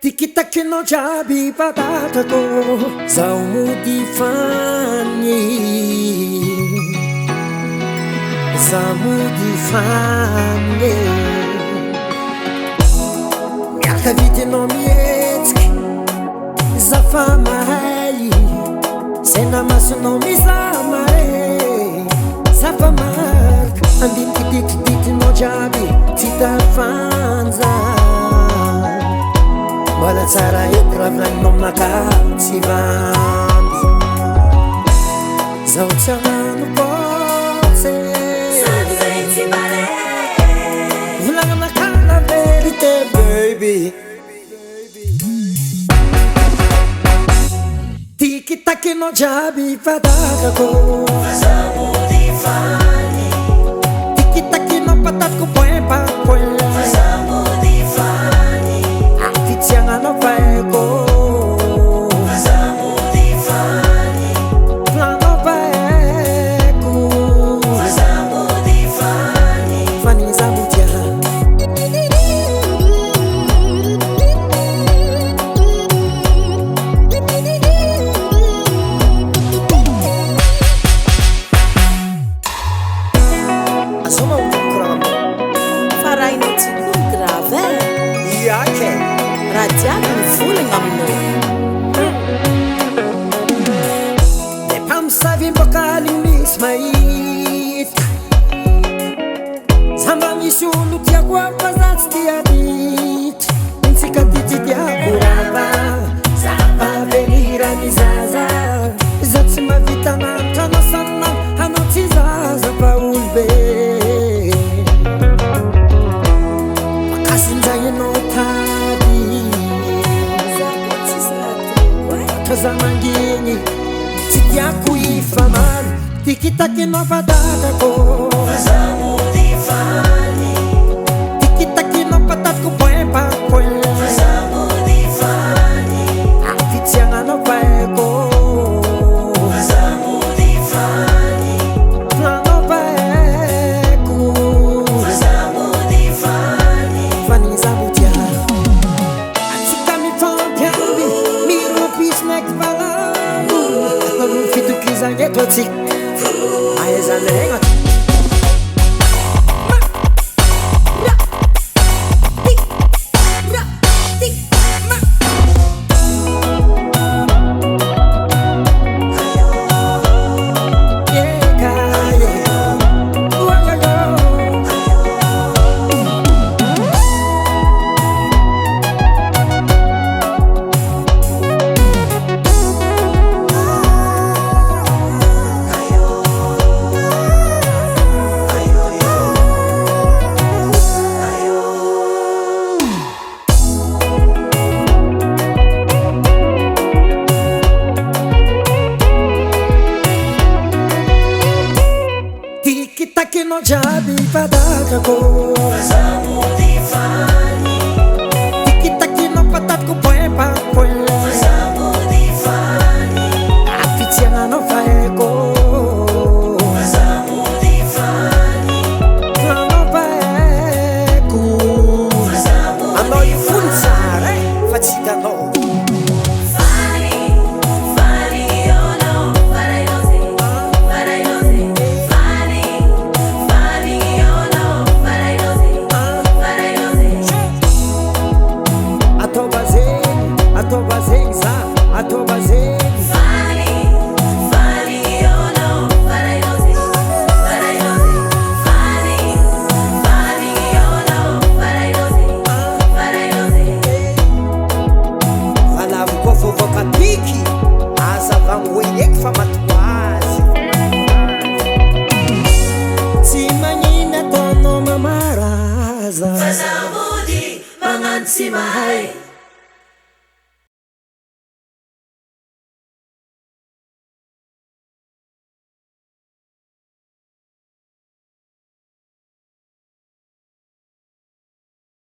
Tikitakinao jiaby patatako zao mody fany zao mody fany miaka vitinao mihetsiky zafa mahay zay namasonao mizamare zafa marika andinikidikidikinao jiaby tsy tafanja mbola tsara ety raha volagninao aminaka tsy vandy zaho tsy hagnano pôtsy volagna aminaka la vérité baby tikitakinao jiaby patatako tikitakinao patatako point par point Tianganao paeko planao paeko fanigny za modia asoma ukramo farainao tsy no grave iake raha jiaby mivolagna aminao le mpamosavy mbokaly misy mahita za mba misy olo tiako ao fa za tsy tiaditra intsika ty tsy tiako rava za favenirany zaza za tsy mavita nanitra anao saninao anao tsy zaza fa olobe makasin'izay anao tady za manginy tsy tiako ifamary tikitakinao patatako tikitakinao patatako point par point afitiagnanao paeko planao paeko fanigny za modia atsika mifampiamby miropisinaky valamo atao fitokizagny eto atsika aezanegna tikitakinao jiaby patatako tikitakinao patatako point par point afitiagnanao paeko planao paeko anao ifony tsara fa tsy hitanao Fazamudi, mangan si mahay